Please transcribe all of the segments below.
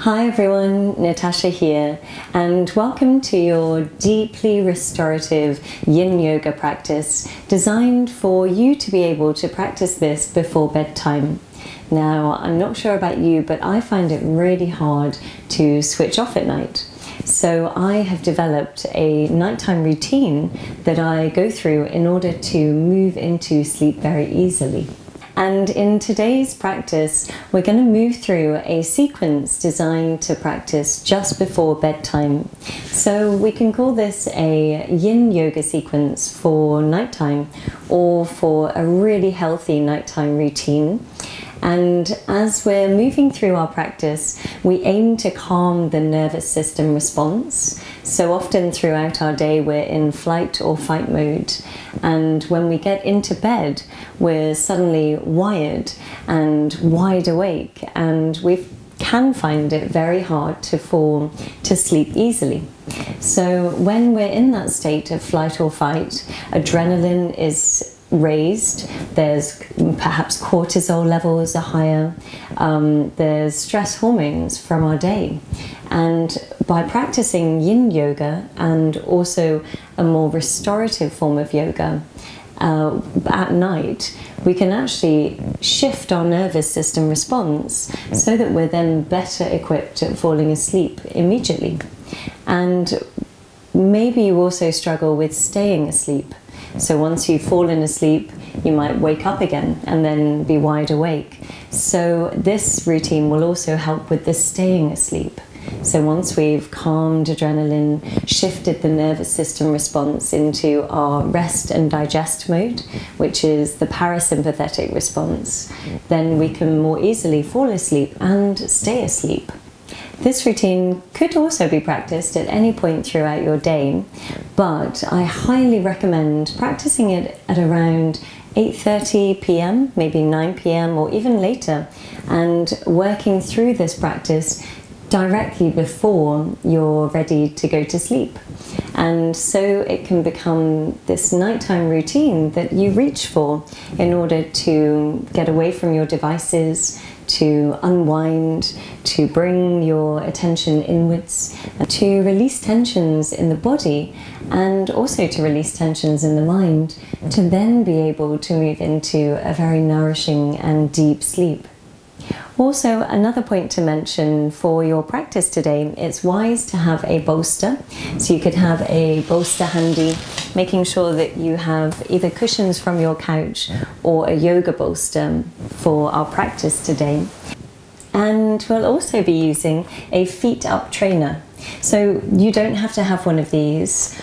Hi everyone, Natasha here, and welcome to your deeply restorative yin yoga practice designed for you to be able to practice this before bedtime. Now, I'm not sure about you, but I find it really hard to switch off at night. So I have developed a nighttime routine that I go through in order to move into sleep very easily. And in today's practice, we're going to move through a sequence designed to practice just before bedtime. So we can call this a yin yoga sequence for nighttime or for a really healthy nighttime routine. And as we're moving through our practice, we aim to calm the nervous system response. So often throughout our day, we're in flight or fight mode. And when we get into bed, we're suddenly wired and wide awake, and we can find it very hard to fall to sleep easily. So when we're in that state of flight or fight, adrenaline is raised, there's perhaps cortisol levels are higher, there's stress hormones from our day. And by practicing yin yoga and also a more restorative form of yoga at night, we can actually shift our nervous system response so that we're then better equipped at falling asleep immediately. And maybe you also struggle with staying asleep. So once you've fallen asleep, you might wake up again and then be wide awake. So this routine will also help with the staying asleep. So once we've calmed adrenaline, shifted the nervous system response into our rest and digest mode, which is the parasympathetic response, then we can more easily fall asleep and stay asleep. This routine could also be practiced at any point throughout your day, but I highly recommend practicing it at around 8:30 p.m, maybe 9 p.m, or even later, and working through this practice directly before you're ready to go to sleep. And so it can become this nighttime routine that you reach for in order to get away from your devices, to unwind, to bring your attention inwards, to release tensions in the body, and also to release tensions in the mind, to then be able to move into a very nourishing and deep sleep. Also, another point to mention for your practice today, it's wise to have a bolster. So you could have a bolster handy, making sure that you have either cushions from your couch or a yoga bolster for our practice today. And we'll also be using a feet up trainer. So you don't have to have one of these.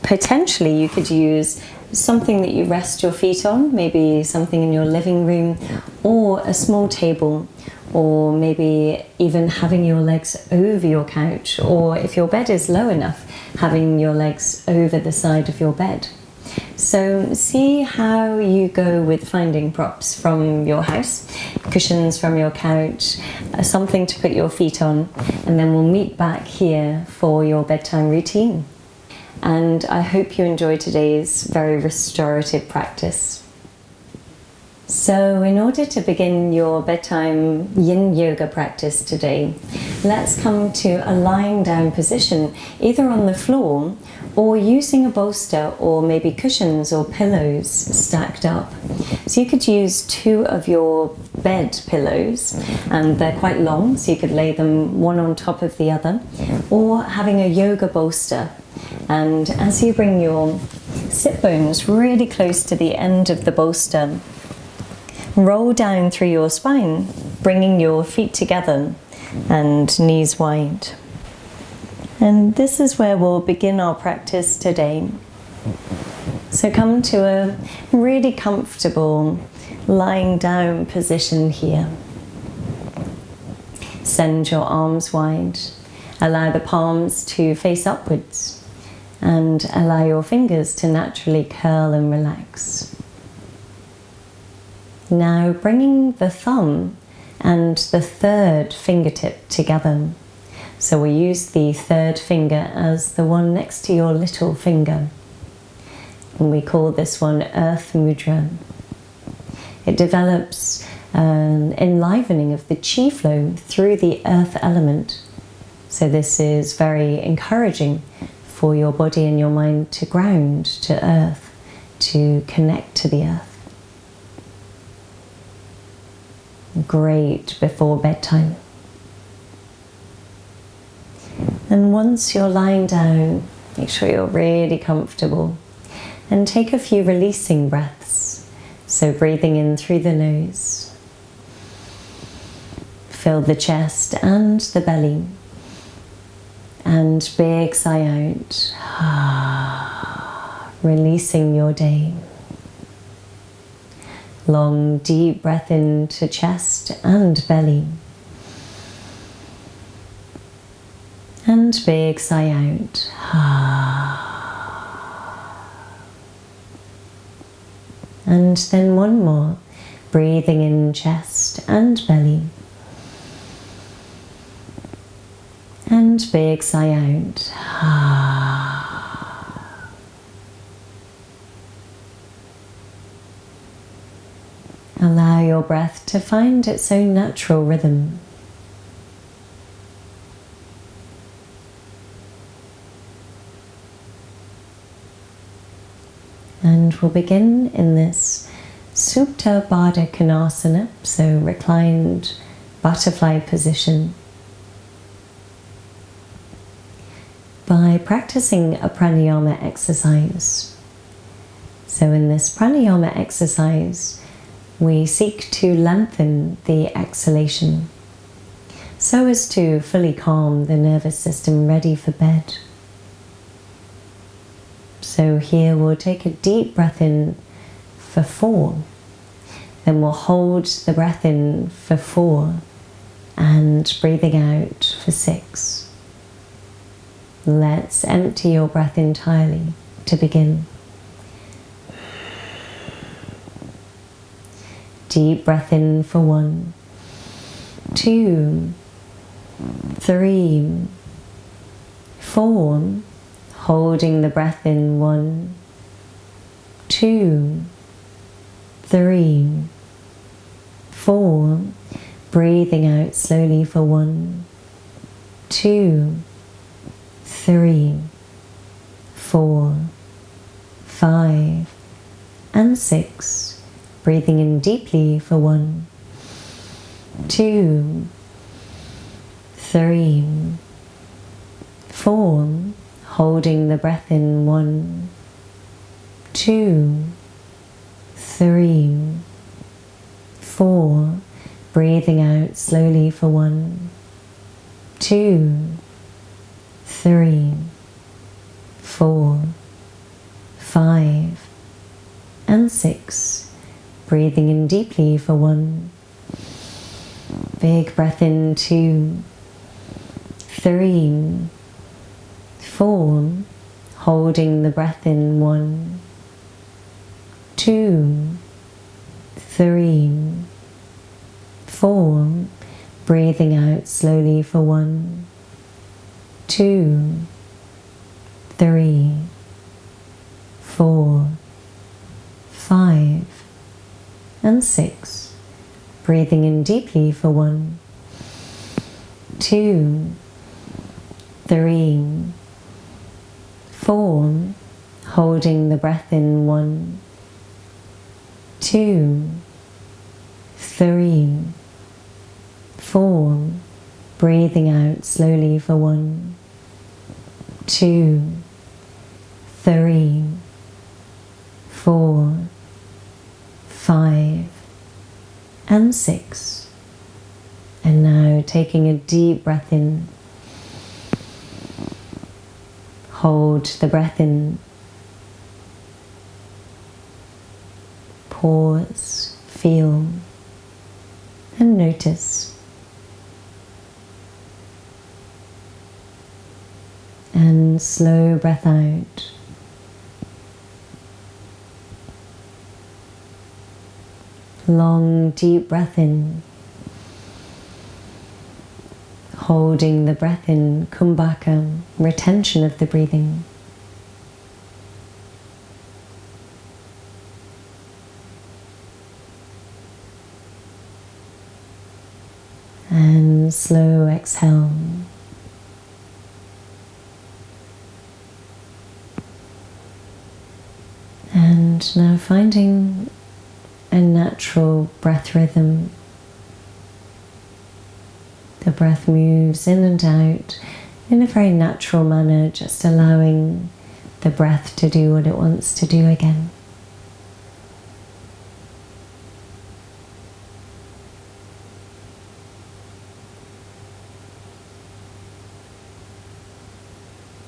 Potentially you could use something that you rest your feet on, maybe something in your living room, or a small table, or maybe even having your legs over your couch, or if your bed is low enough, having your legs over the side of your bed. So see how you go with finding props from your house, cushions from your couch, something to put your feet on, and then we'll meet back here for your bedtime routine. And I hope you enjoy today's very restorative practice. So in order to begin your bedtime yin yoga practice today, let's come to a lying down position, either on the floor or using a bolster or maybe cushions or pillows stacked up. So you could use two of your bed pillows, and they're quite long, so you could lay them one on top of the other, or having a yoga bolster. And as you bring your sit bones really close to the end of the bolster, roll down through your spine, bringing your feet together and knees wide. And this is where we'll begin our practice today. So come to a really comfortable lying down position here. Send your arms wide. Allow the palms to face upwards, and allow your fingers to naturally curl and relax. Now bringing the thumb and the third fingertip together. So we use the third finger as the one next to your little finger. And we call this one Earth Mudra. It develops an enlivening of the chi flow through the earth element. So this is very encouraging for your body and your mind to ground to earth, to connect to the earth. Great before bedtime. And once you're lying down, make sure you're really comfortable and take a few releasing breaths. So breathing in through the nose. Fill the chest and the belly. And big sigh out. Releasing your day. Long, deep breath into chest and belly. And big sigh out. And then one more. Breathing in chest and belly. And big sigh out. Allow your breath to find its own natural rhythm. And we'll begin in this Supta Baddha Konasana, so reclined butterfly position, by practicing a pranayama exercise. So in this pranayama exercise, we seek to lengthen the exhalation so as to fully calm the nervous system ready for bed. So here we'll take a deep breath in for 4, then we'll hold the breath in for 4 and breathing out for 6. Let's empty your breath entirely to begin. Deep breath in for 1, 2, 3, 4. Holding the breath in 1, 2, 3, 4. Breathing out slowly for 1, 2, 3, 4, 5, and 6. Breathing in deeply for 1, 2, 3, 4. Holding the breath in 1, 2, 3, 4. Breathing out slowly for 1, 2, 3, 4, 5, and 6. Breathing in deeply for 1. Big breath in 2, 3, 4. Holding the breath in 1, 2, 3, 4. Breathing out slowly for 1, 2, 3, 4, 5, and 6. Breathing in deeply for 1, 2, 3, 4. Holding the breath in 1, 2, 3, 4. Breathing out slowly for 1, 2, 3, 4, 5, and 6. And now taking a deep breath in. Hold the breath in. Pause, feel, and notice. And slow breath out. Long, deep breath in. Holding the breath in, kumbhaka, retention of the breathing. and slow exhale. And now finding a natural breath rhythm. The breath moves in and out in a very natural manner, just allowing the breath to do what it wants to do again.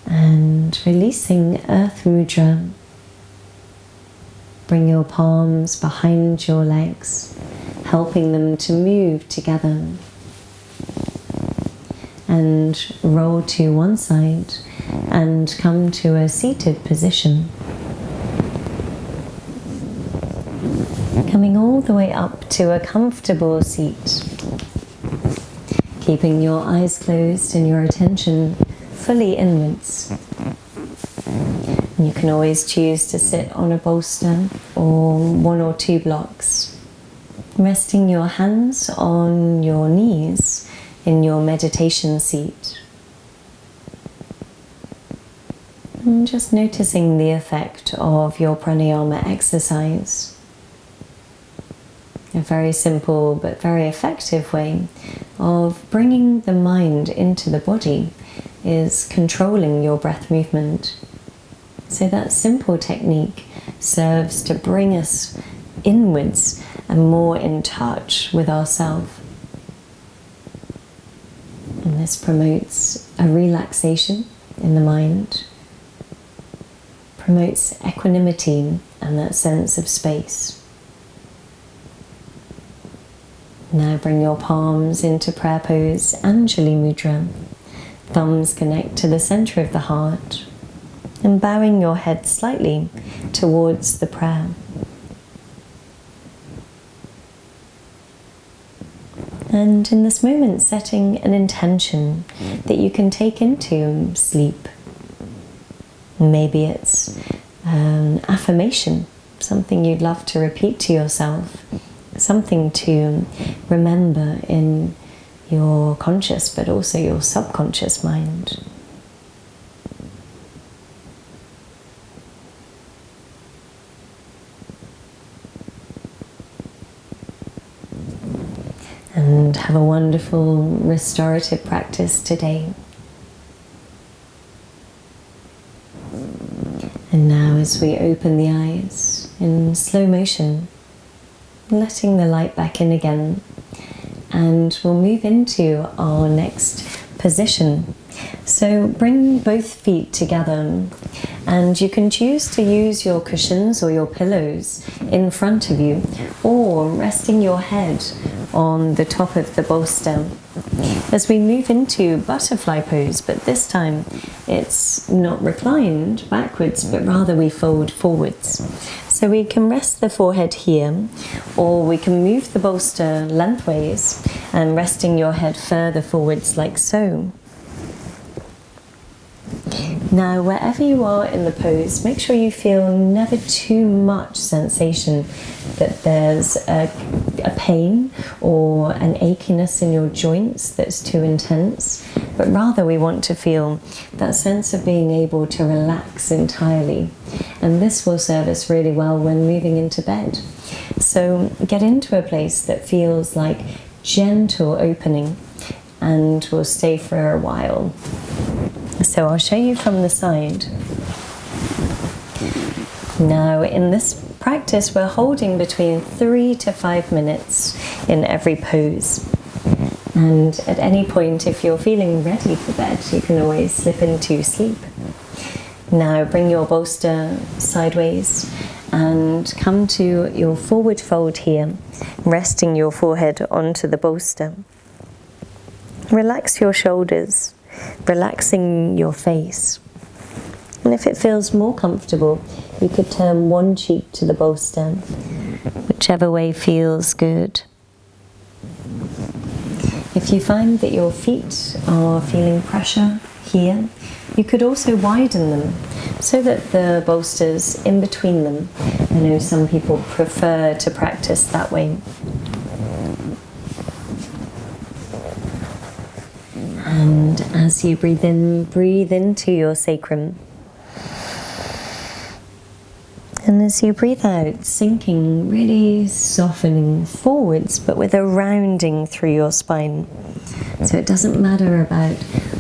And releasing Earth Mudra. Bring your palms behind your legs, helping them to move together. And roll to one side and come to a seated position. Coming all the way up to a comfortable seat. Keeping your eyes closed and your attention fully inwards. You can always choose to sit on a bolster or one or two blocks. Resting your hands on your knees in your meditation seat. And just noticing the effect of your pranayama exercise. A very simple but very effective way of bringing the mind into the body is controlling your breath movement. So that simple technique serves to bring us inwards and more in touch with ourselves. And this promotes a relaxation in the mind, promotes equanimity and that sense of space. Now bring your palms into prayer pose, Anjali Mudra. Thumbs connect to the center of the heart, and bowing your head slightly towards the prayer. And in this moment, setting an intention that you can take into sleep. Maybe it's an affirmation, something you'd love to repeat to yourself, something to remember in your conscious but also your subconscious mind. And have a wonderful restorative practice today. And now as we open the eyes in slow motion, letting the light back in again, and we'll move into our next position. So bring both feet together, and you can choose to use your cushions or your pillows in front of you, or resting your head on the top of the bolster. As we move into butterfly pose, but this time it's not reclined backwards, but rather we fold forwards. So we can rest the forehead here, or we can move the bolster lengthways and resting your head further forwards like so. Now, wherever you are in the pose, make sure you feel never too much sensation that there's a pain or an achiness in your joints that's too intense, but rather we want to feel that sense of being able to relax entirely. And this will serve us really well when moving into bed. So get into a place that feels like gentle opening, and we'll stay for a while. So I'll show you from the side. Now in this practice we're holding between 3 to 5 minutes in every pose. And at any point, if you're feeling ready for bed, you can always slip into sleep. Now bring your bolster sideways and come to your forward fold here, resting your forehead onto the bolster. Relax your shoulders, relaxing your face. And if it feels more comfortable, you could turn one cheek to the bolster, whichever way feels good. If you find that your feet are feeling pressure here, you could also widen them so that the bolster's in between them. I know some people prefer to practice that way. And as you breathe into your sacrum. And as you breathe out, sinking, really softening forwards, but with a rounding through your spine. So it doesn't matter about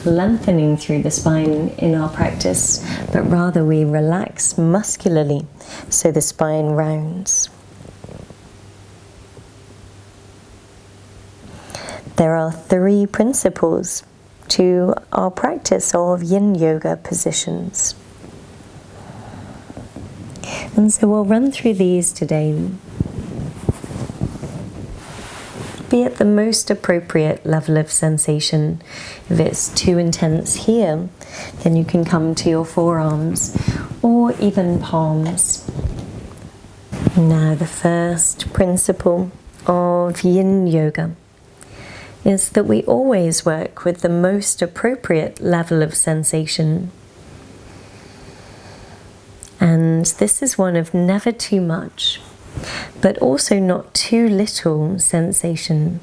lengthening through the spine in our practice, but rather we relax muscularly so the spine rounds. There are 3 principles to our practice of yin yoga positions. And so we'll run through these today. Be at the most appropriate level of sensation. If it's too intense here, then you can come to your forearms or even palms. Now, the first principle of yin yoga is that we always work with the most appropriate level of sensation. And this is one of never too much, but also not too little sensation.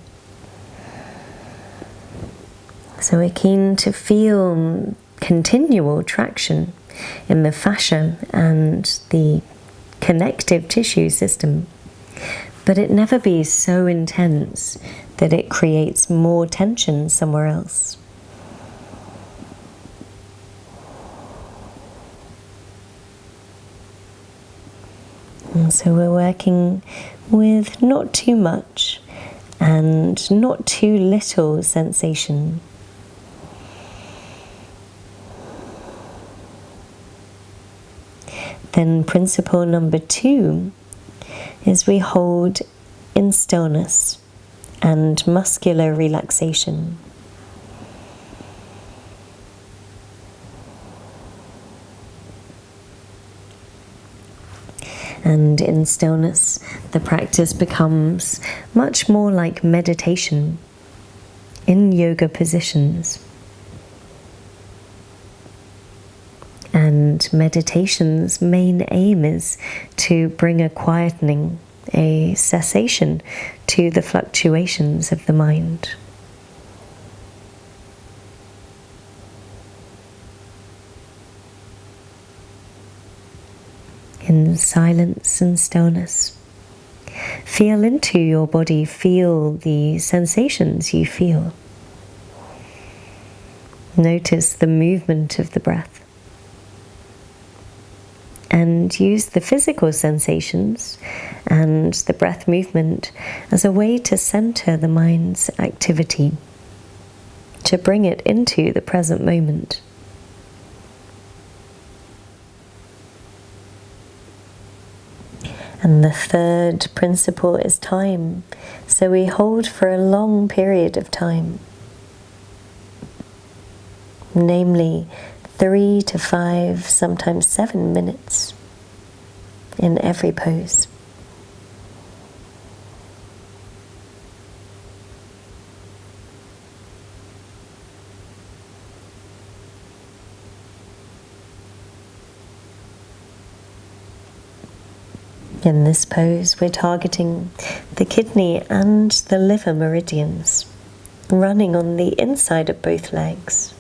So we're keen to feel continual traction in the fascia and the connective tissue system, but it never be so intense that it creates more tension somewhere else. And so we're working with not too much and not too little sensation. Then principle number 2 is we hold in stillness and muscular relaxation. And in stillness, the practice becomes much more like meditation in yoga positions. And meditation's main aim is to bring a quietening, a cessation to the fluctuations of the mind. In silence and stillness, feel into your body, feel the sensations you feel. Notice the movement of the breath. And use the physical sensations and the breath movement as a way to center the mind's activity, to bring it into the present moment. And the third principle is time. So we hold for a long period of time, namely 3 to 5, sometimes 7 minutes in every pose. In this pose, we're targeting the kidney and the liver meridians, running on the inside of both legs.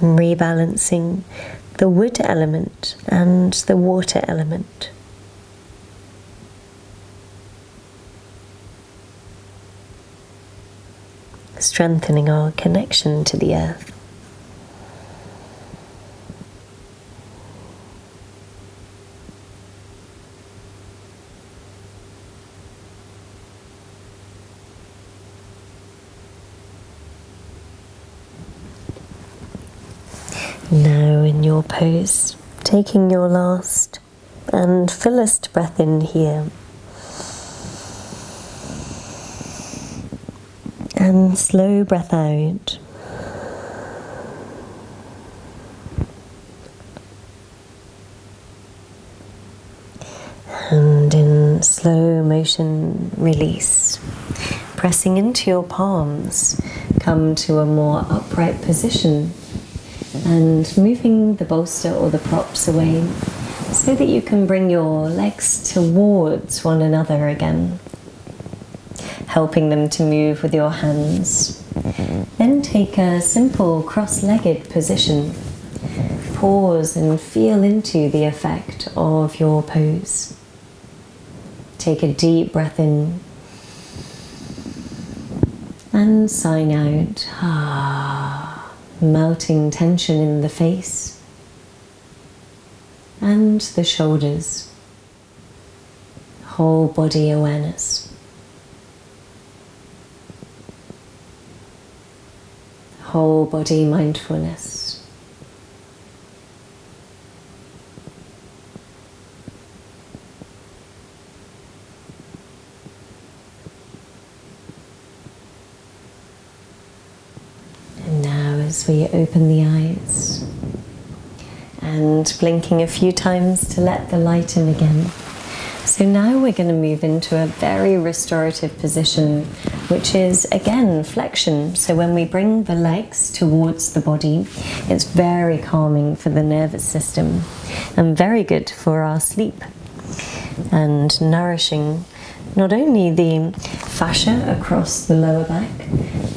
Rebalancing the wood element and the water element. Strengthening our connection to the earth. Now in your pose, taking your last and fullest breath in here. And slow breath out. And in slow motion, release. Pressing into your palms, come to a more upright position. And moving the bolster or the props away so that you can bring your legs towards one another again. helping them to move with your hands. Then take a simple cross-legged position. Pause and feel into the effect of your pose. Take a deep breath in and sigh out, melting tension in the face and the shoulders. Whole body awareness. Whole body mindfulness. And now as we open the eyes and blinking a few times to let the light in again. So now we're going to move into a very restorative position, which is again flexion. So when we bring the legs towards the body, it's very calming for the nervous system and very good for our sleep, and nourishing not only the fascia across the lower back,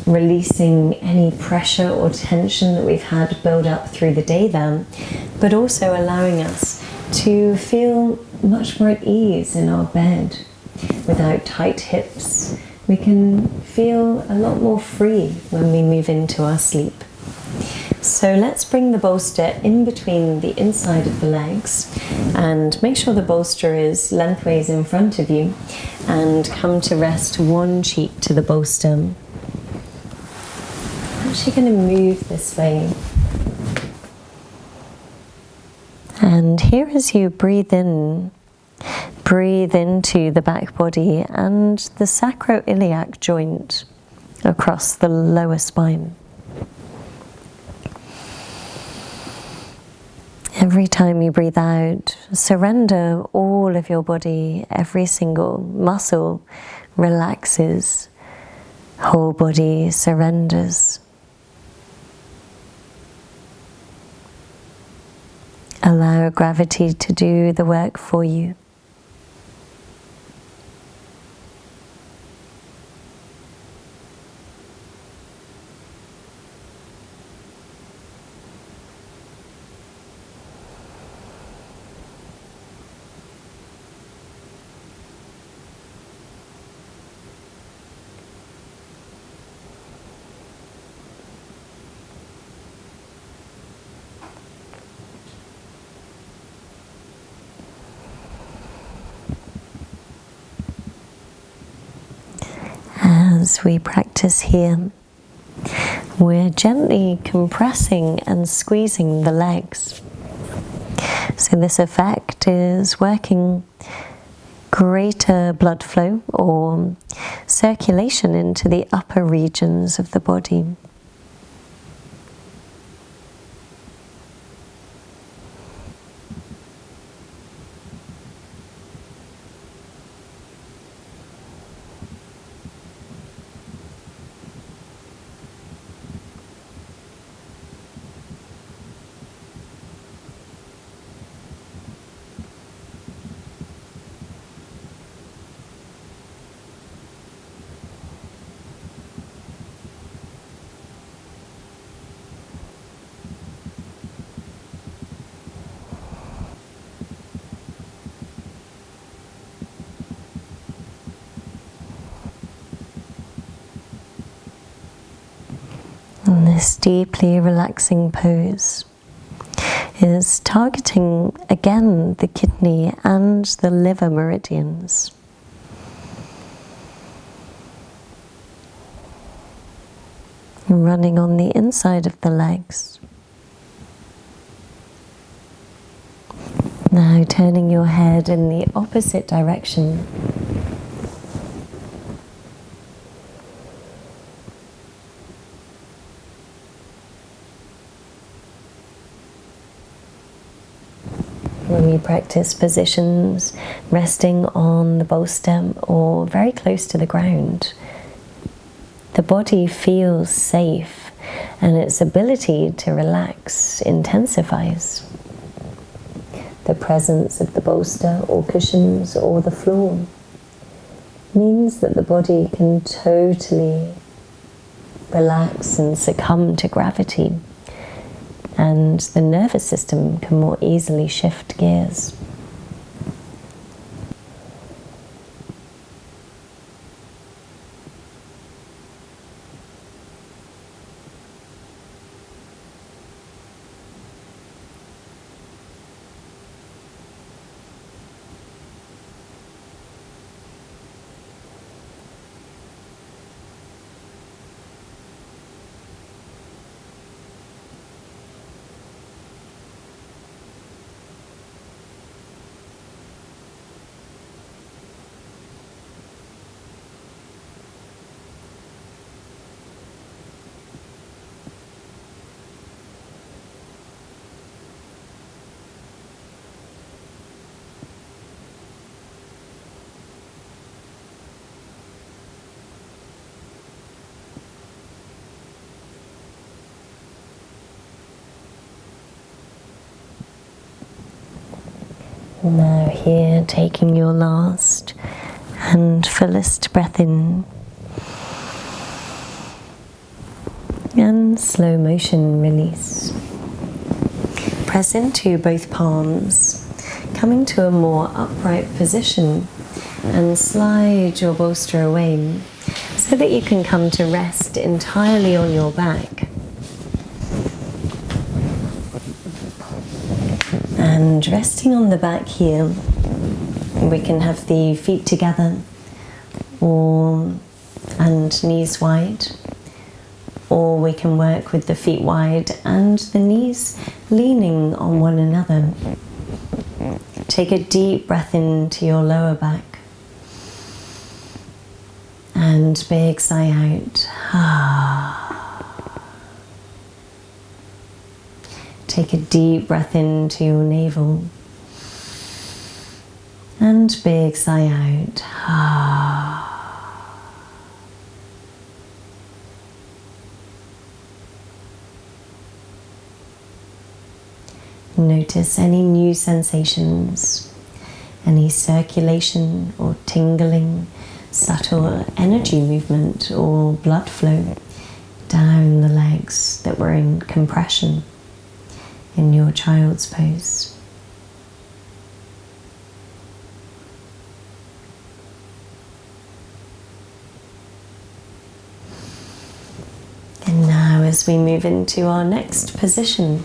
releasing any pressure or tension that we've had build up through the day there, but also allowing us to feel much more at ease in our bed without tight hips. We can feel a lot more free when we move into our sleep. So let's bring the bolster in between the inside of the legs and make sure the bolster is lengthways in front of you, and come to rest one cheek to the bolster. I'm actually going to move this way. And here as you breathe in, breathe into the back body and the sacroiliac joint across the lower spine. Every time you breathe out, surrender all of your body. Every single muscle relaxes. Whole body surrenders. Allow gravity to do the work for you. As we practice here, we're gently compressing and squeezing the legs. So this effect is working greater blood flow or circulation into the upper regions of the body. And this deeply relaxing pose is targeting again the kidney and the liver meridians. Running on the inside of the legs. Now turning your head in the opposite direction. When we practice positions resting on the bolster or very close to the ground, the body feels safe and its ability to relax intensifies. The presence of the bolster or cushions or the floor means that the body can totally relax and succumb to gravity, and the nervous system can more easily shift gears. Now here, taking your last and fullest breath in, and slow motion release. Press into both palms, coming to a more upright position, and slide your bolster away so that you can come to rest entirely on your back. And resting on the back here, we can have the feet together and knees wide, or we can work with the feet wide and the knees leaning on one another. Take a deep breath into your lower back and big sigh out. Take a deep breath into your navel and big sigh out. Notice any new sensations, any circulation or tingling, subtle energy movement or blood flow down the legs that were in compression in your child's pose. And now as we move into our next position,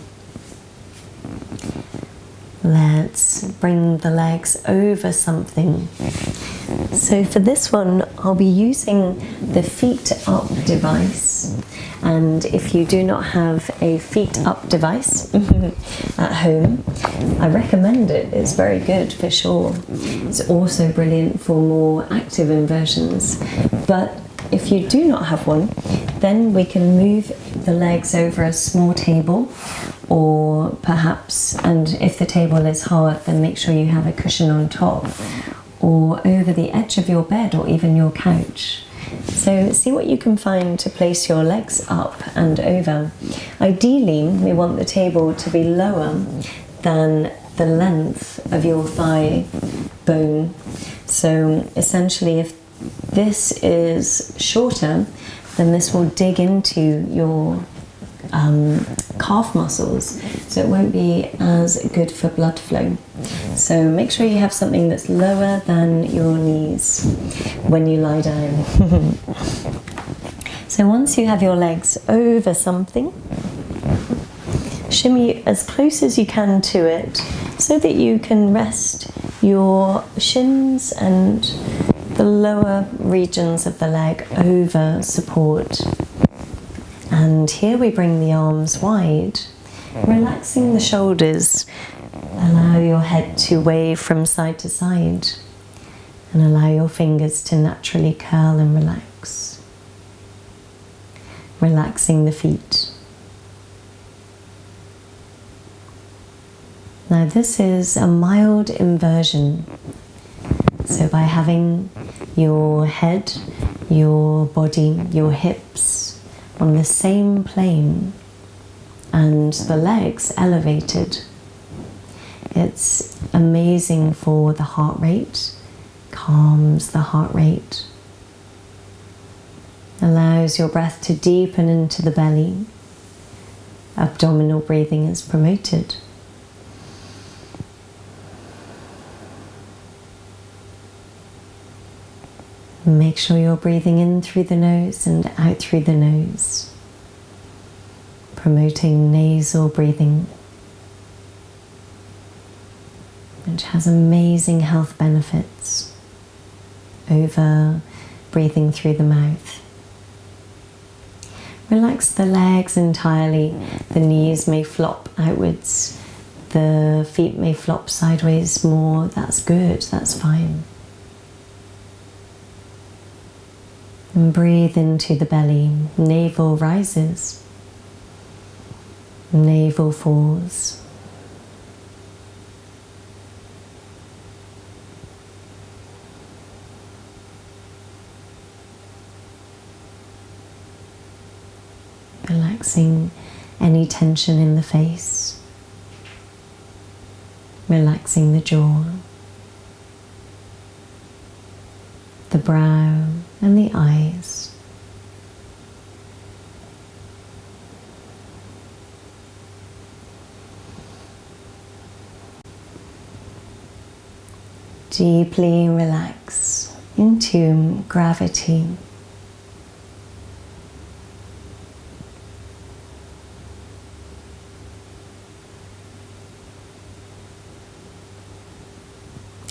let's bring the legs over something. So for this one, I'll be using the feet up device. And if you do not have a feet up device at home, I recommend it. It's very good for sure. It's also brilliant for more active inversions. But if you do not have one, then we can move the legs over a small table, or perhaps, and if the table is hard, then make sure you have a cushion on top, or over the edge of your bed or even your couch. So see what you can find to place your legs up and over. Ideally, we want the table to be lower than the length of your thigh bone. So essentially, if this is shorter, then this will dig into your calf muscles, so it won't be as good for blood flow. So make sure you have something that's lower than your knees when you lie down. So once you have your legs over something, shimmy as close as you can to it so that you can rest your shins and the lower regions of the leg over support. And here we bring the arms wide, relaxing the shoulders. Allow your head to wave from side to side, and allow your fingers to naturally curl and relax. Relaxing the feet. Now this is a mild inversion. So by having your head, your body, your hips on the same plane and the legs elevated, it's amazing for the heart rate calms the heart rate, allows your breath to deepen into the belly. Abdominal breathing is promoted. Make sure you're breathing in through the nose and out through the nose, promoting nasal breathing, which has amazing health benefits over breathing through the mouth. Relax the legs entirely. The knees may flop outwards. The feet may flop sideways more. That's good, that's fine. And breathe into the belly. Navel rises. Navel falls. Relaxing any tension in the face. Relaxing the jaw, the brow and the eyes. Deeply relax into gravity.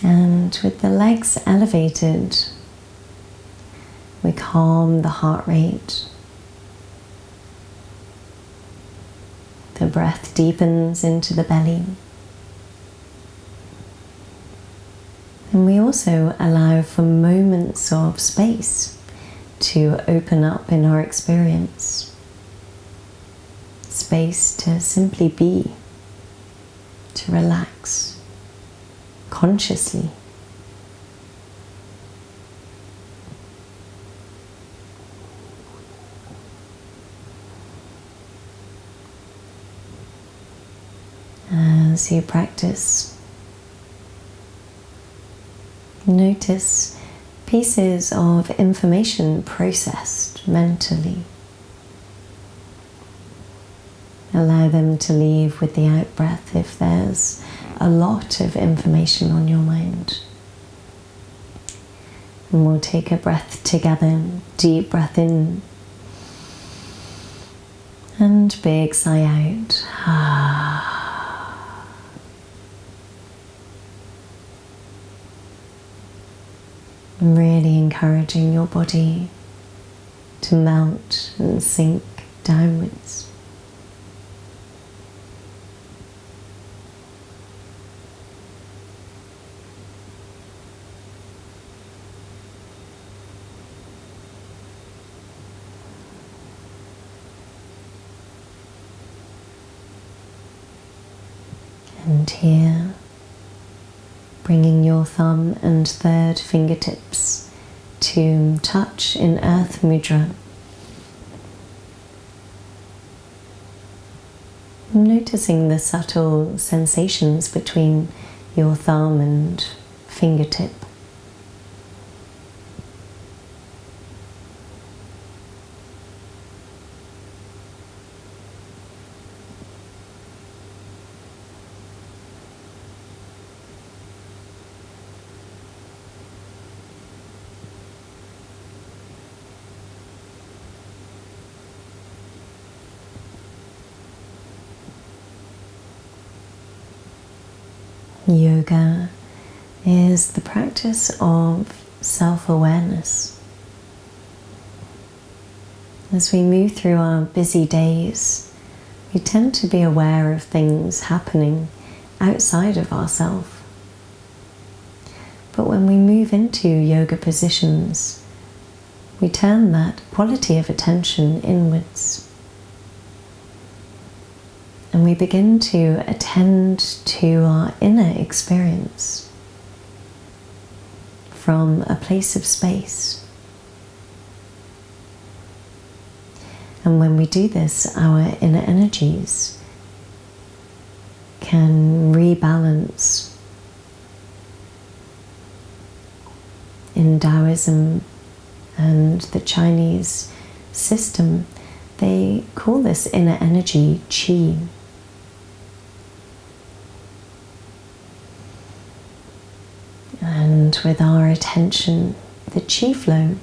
And with the legs elevated, we calm the heart rate. The breath deepens into the belly. And we also allow for moments of space to open up in our experience. Space to simply be, to relax consciously. As you practice, notice pieces of information processed mentally. Allow them to leave with the out-breath if there's a lot of information on your mind. And we'll take a breath together. Deep breath in. And big sigh out. Really encouraging your body to melt and sink downwards. And here, bringing your thumb and third fingertips to touch in Earth Mudra. Noticing the subtle sensations between your thumb and fingertip. Yoga is the practice of self-awareness. As we move through our busy days, we tend to be aware of things happening outside of ourselves. But when we move into yoga positions, we turn that quality of attention inwards. And we begin to attend to our inner experience from a place of space. And when we do this, our inner energies can rebalance in Taoism and the Chinese system, they call this inner energy qi. And with our attention, the qi flow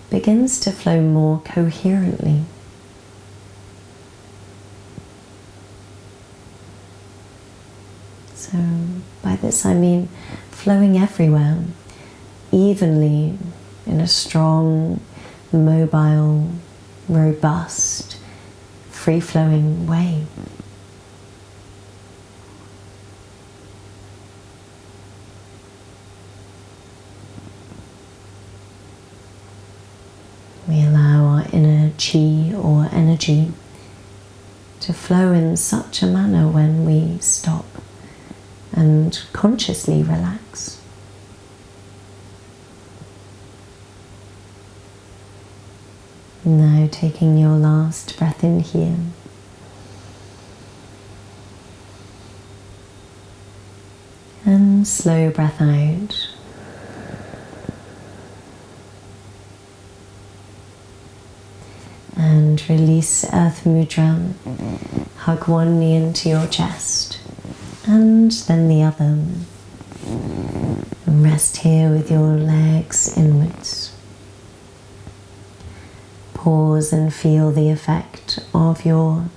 begins to flow more coherently. So by this I mean flowing everywhere, evenly, in a strong, mobile, robust, free-flowing way. We allow our inner qi or energy to flow in such a manner when we stop and consciously relax. Now taking your last breath in here. And slow breath out. And release Earth Mudra. Hug one knee into your chest and then the other. And rest here with your legs inwards. Pause and feel the effect of your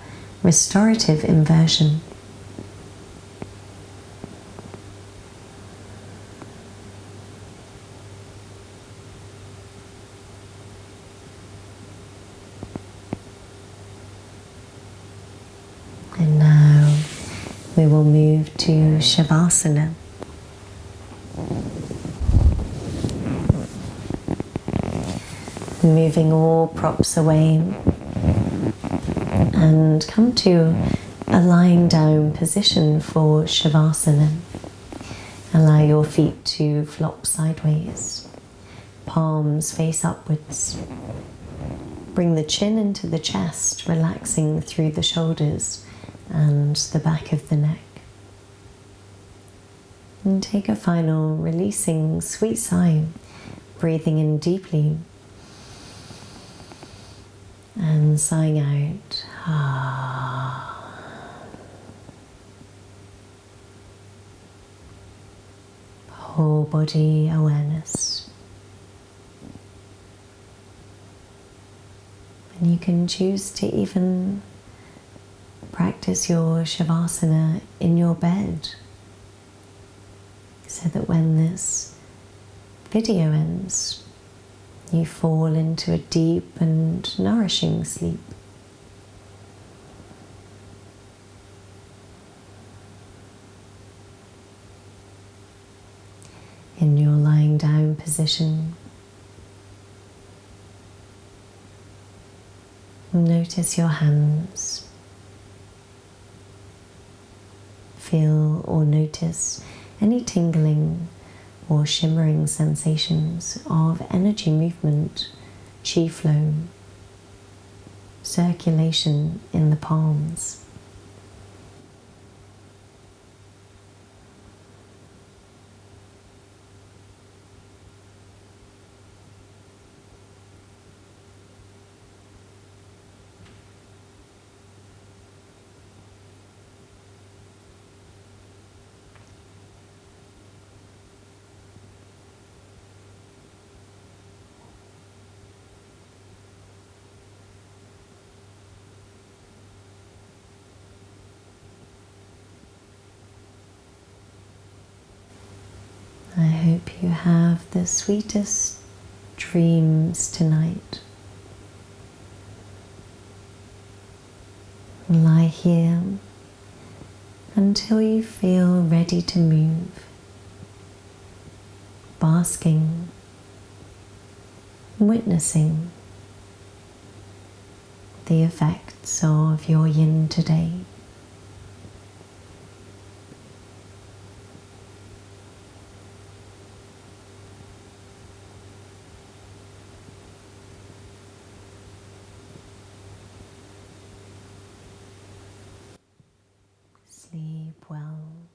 restorative inversion. And now we will move to Savasana. Moving all props away and come to a lying down position for Savasana. Allow your feet to flop sideways, palms face upwards. Bring the chin into the chest, relaxing through the shoulders and the back of the neck. And take a final releasing sweet sigh, breathing in deeply and sighing out. Whole body awareness. And you can choose to even practice your Savasana in your bed, so that when this video ends, you fall into a deep and nourishing sleep. In your lying down position, notice your hands. Feel or notice any tingling or shimmering sensations of energy movement, qi flow, circulation in the palms. I hope you have the sweetest dreams tonight. Lie here until you feel ready to move, basking, witnessing the effects of your yin today. Sleep well.